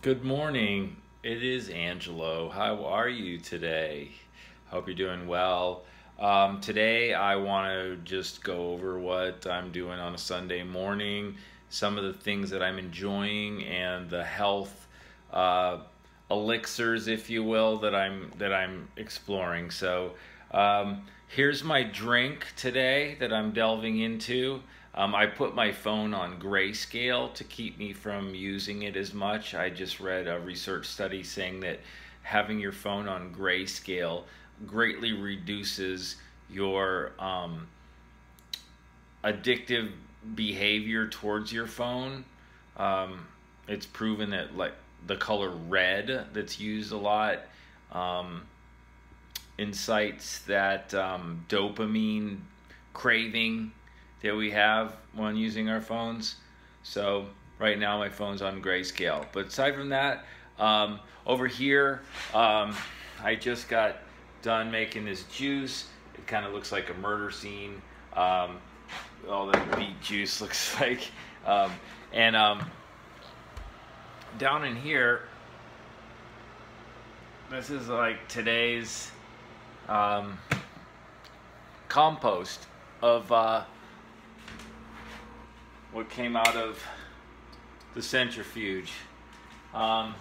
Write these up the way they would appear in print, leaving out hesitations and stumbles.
Good morning. It is Angelo. How are you today? Hope you're doing well. Today I want to just go over what I'm doing on a Sunday morning, some of the things that I'm enjoying, and the health elixirs, if you will, that I'm exploring. So here's my drink today that I'm delving into. I put my phone on grayscale to keep me from using it as much. I just read a research study saying that having your phone on grayscale greatly reduces your addictive behavior towards your phone. It's proven that like the color red that's used a lot incites that dopamine craving that we have when using our phones. So right now my phone's on grayscale. But aside from that, over here, I just got done making this juice. It kind of looks like a murder scene. All that beet juice looks like. Down in here, this is like today's compost of what came out of the centrifuge. I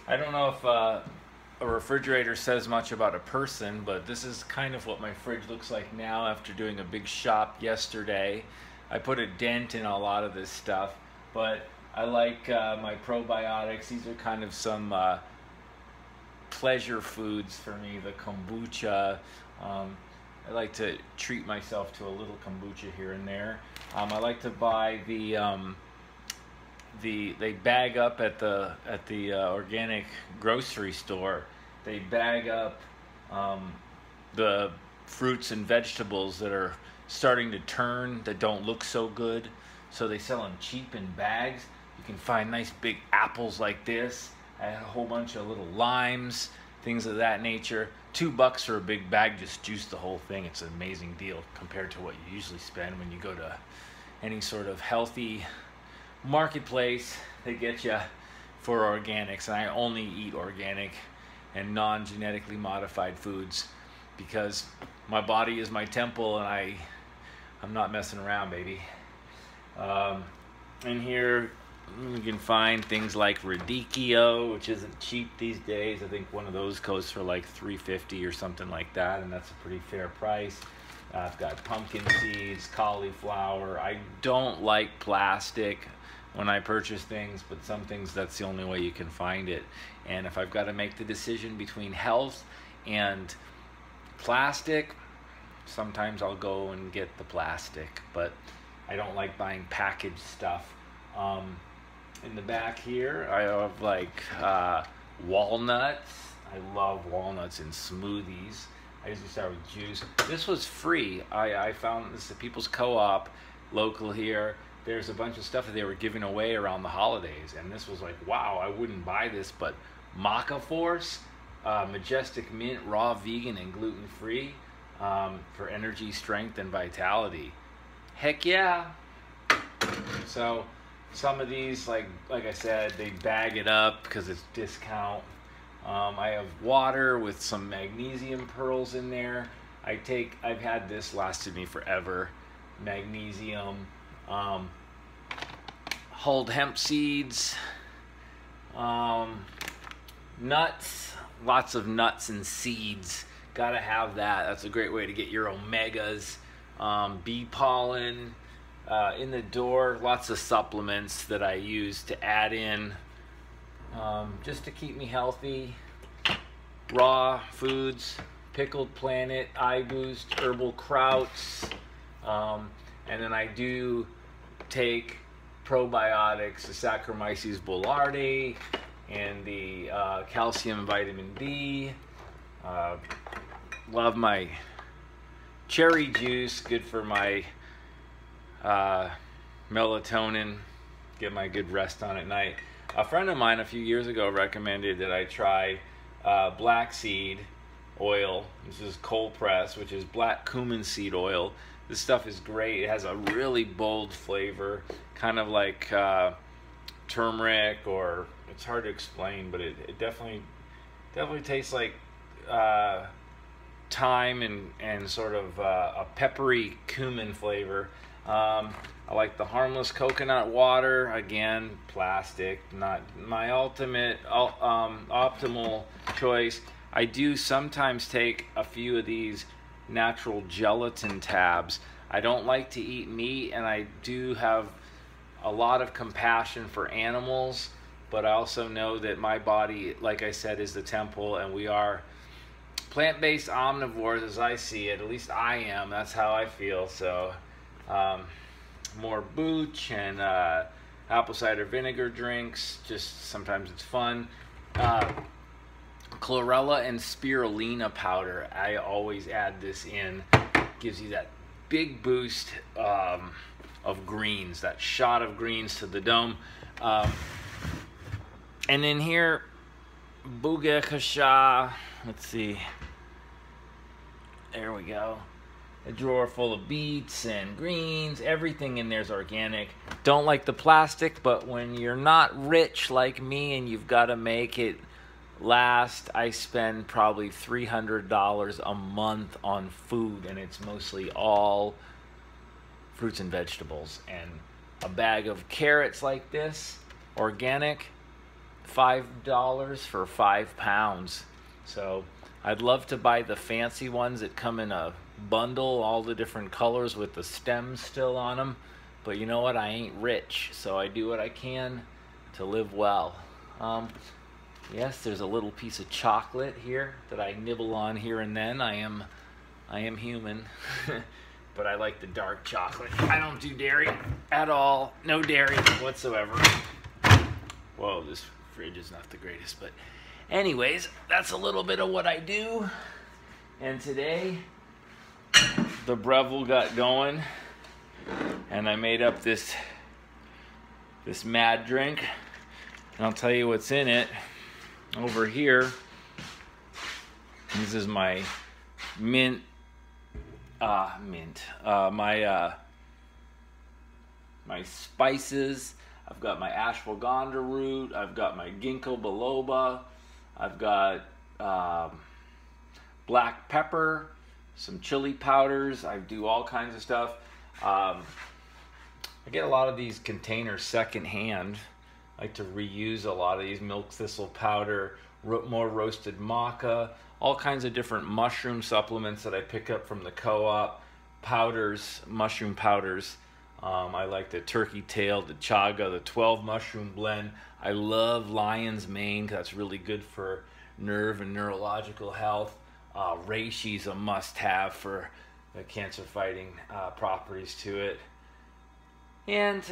don't know if a refrigerator says much about a person, but this is kind of what my fridge looks like now after doing a big shop yesterday. I put a dent in a lot of this stuff, but I like my probiotics. These are kind of some pleasure foods for me, the kombucha. I like to treat myself to a little kombucha here and there. I like to buy they bag up at the organic grocery store. They bag up the fruits and vegetables that are starting to turn, that don't look so good. So they sell them cheap in bags. You can find nice big apples like this, and a whole bunch of little limes, things of that nature. $2 for a big bag, just juice the whole thing. It's an amazing deal compared to what you usually spend when you go to any sort of healthy marketplace. They get you for organics, and I only eat organic and non-genetically modified foods because my body is my temple, and I'm not messing around, baby. In here you can find things like radicchio, which isn't cheap these days. I think one of those goes for like $3.50 or something like that, and that's a pretty fair price. I've got pumpkin seeds, cauliflower. I don't like plastic when I purchase things, but some things that's the only way you can find it. And if I've got to make the decision between health and plastic, sometimes I'll go and get the plastic, but I don't like buying packaged stuff. In the back here, I have like walnuts. I love walnuts in smoothies. I usually start with juice. This was free. I found this at People's Co-op local here. There's a bunch of stuff that they were giving away around the holidays, and this was like, wow, I wouldn't buy this, but Maca Force, Majestic Mint, raw, vegan, and gluten-free for energy, strength, and vitality. Heck yeah! So some of these, like I said, they bag it up because it's discount. I have water with some magnesium pearls in there. I've had this, lasted me forever. Magnesium, hulled hemp seeds, nuts, lots of nuts and seeds. Gotta have that. That's a great way to get your omegas. Bee pollen. In the door, lots of supplements that I use to add in just to keep me healthy. Raw foods, Pickled Planet, iBoost, Herbal Krauts, and then I do take probiotics, the Saccharomyces boulardii, and the calcium and vitamin D. Love my cherry juice, good for my melatonin, get my good rest on at night. A friend of mine a few years ago recommended that I try black seed oil. This is cold press, which is black cumin seed oil. This stuff is great. It has a really bold flavor, kind of like turmeric, or it's hard to explain, but it definitely tastes like thyme and sort of a peppery cumin flavor. I like the harmless coconut water. Again, plastic, not my optimal choice. I do sometimes take a few of these natural gelatin tabs. I don't like to eat meat, and I do have a lot of compassion for animals, but I also know that my body, like I said, is the temple, and we are plant-based omnivores as I see it. At least I am. That's how I feel. So more booch and apple cider vinegar drinks. Just sometimes it's fun. Chlorella and spirulina powder. I always add this in. Gives you that big boost of greens, that shot of greens to the dome. And in here, Buga Kasha. Let's see. There we go. A drawer full of beets and greens. Everything in there is organic. Don't like the plastic, but when you're not rich like me and you've got to make it last, I spend probably $300 a month on food, and it's mostly all fruits and vegetables. And a bag of carrots like this, organic, $5 for 5 pounds. So I'd love to buy the fancy ones that come in a bundle, all the different colors with the stems still on them. But you know what? I ain't rich, so I do what I can to live well. Yes, there's a little piece of chocolate here that I nibble on here and then. I am human. But I like the dark chocolate. I don't do dairy at all. No dairy whatsoever. Whoa, this fridge is not the greatest, but anyways, that's a little bit of what I do. And today, the Breville got going, and I made up this mad drink. And I'll tell you what's in it. Over here, this is my my spices. I've got my ashwagandha root. I've got my ginkgo biloba. I've got black pepper, some chili powders. I do all kinds of stuff. I get a lot of these containers secondhand. I like to reuse a lot of these. Milk thistle powder, more roasted maca, all kinds of different mushroom supplements that I pick up from the co-op. Powders, mushroom powders. I like the turkey tail, the chaga, the 12 mushroom blend. I love lion's mane because that's really good for nerve and neurological health. Reishi's a must-have for the cancer-fighting properties to it. And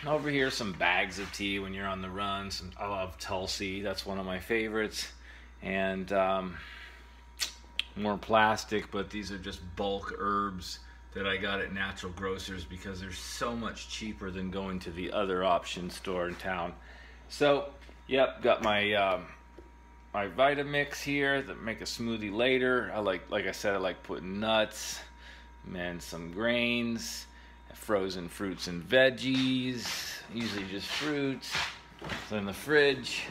over here, some bags of tea when you're on the run. I love Tulsi. That's one of my favorites. And more plastic, but these are just bulk herbs that I got at Natural Grocers because they're so much cheaper than going to the other option store in town. So, yep, got my my Vitamix here that make a smoothie later. I like I said, I like putting nuts and some grains, frozen fruits and veggies, usually just fruits. So in the fridge,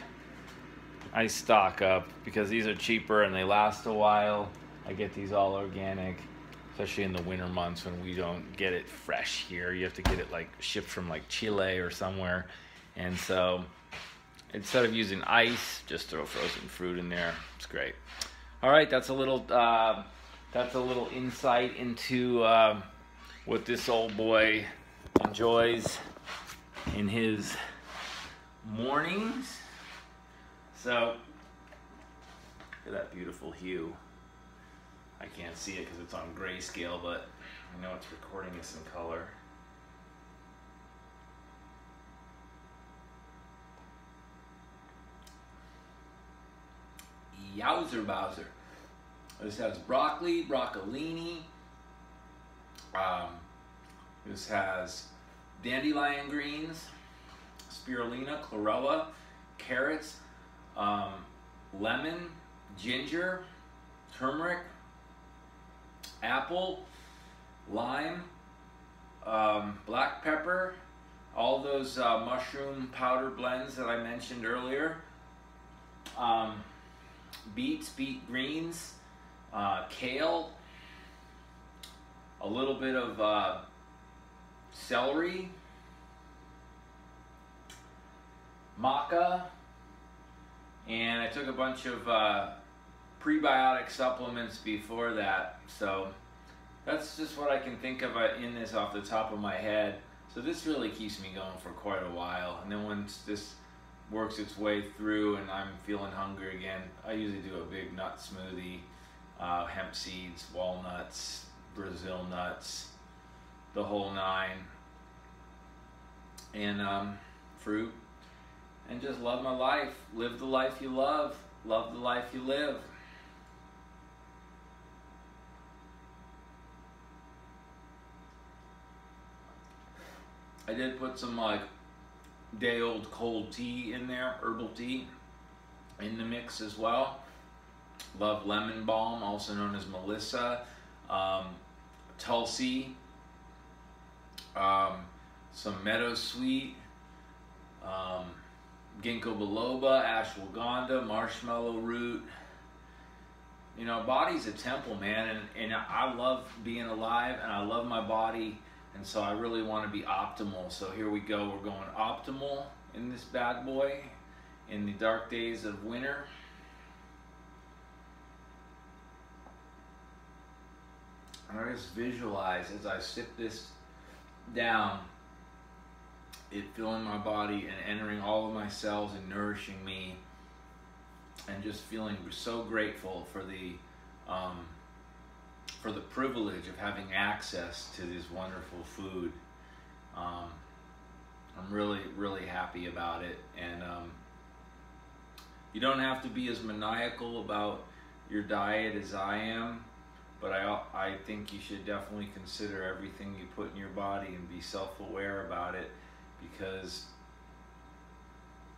I stock up because these are cheaper and they last a while. I get these all organic, especially in the winter months when we don't get it fresh here. You have to get it like shipped from like Chile or somewhere. And so instead of using ice, just throw frozen fruit in there. It's great. All right, that's a little insight into what this old boy enjoys in his mornings. So, look at that beautiful hue. I can't see it because it's on grayscale, but I know it's recording us in color. Yowzer Bowser. This has broccoli, broccolini. This has dandelion greens, spirulina, chlorella, carrots, lemon, ginger, turmeric, apple, lime, black pepper, all those mushroom powder blends that I mentioned earlier. Beets, beet greens, kale, a little bit of celery, maca, and I took a bunch of prebiotic supplements before that. So that's just what I can think of in this off the top of my head. So this really keeps me going for quite a while. And then once this works its way through and I'm feeling hungry again, I usually do a big nut smoothie, hemp seeds, walnuts, Brazil nuts, the whole nine, and fruit, and just love my life. Live the life you love the life you live. I did put some like day-old cold tea in there, herbal tea, in the mix as well. Love lemon balm, also known as Melissa, Tulsi, some meadow sweet, ginkgo biloba, ashwagandha, marshmallow root. You know, body's a temple, man, and I love being alive, and I love my body, and so I really want to be optimal. So here we go, we're going optimal in this bad boy in the dark days of winter. And I just visualize as I sip this down, it filling my body and entering all of my cells and nourishing me, and just feeling so grateful for the privilege of having access to this wonderful food. I'm really happy about it, and you don't have to be as maniacal about your diet as I am, but I think you should definitely consider everything you put in your body and be self-aware about it, because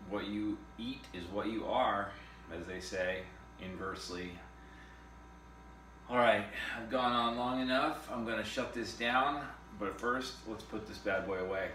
what you eat is what you are, as they say, inversely. All right, I've gone on long enough. I'm gonna shut this down, but first, let's put this bad boy away.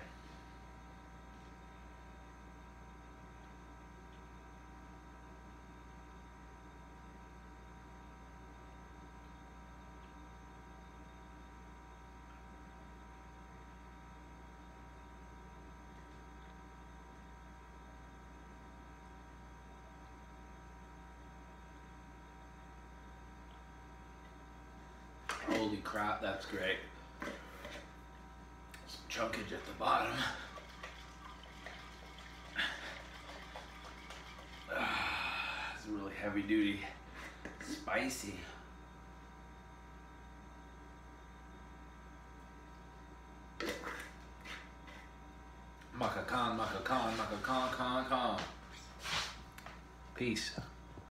Holy crap, that's great. Some chunkage at the bottom. It's really heavy duty, spicy. Maka Khan, Maka Khan, Maka Khan, Khan, Khan. Peace.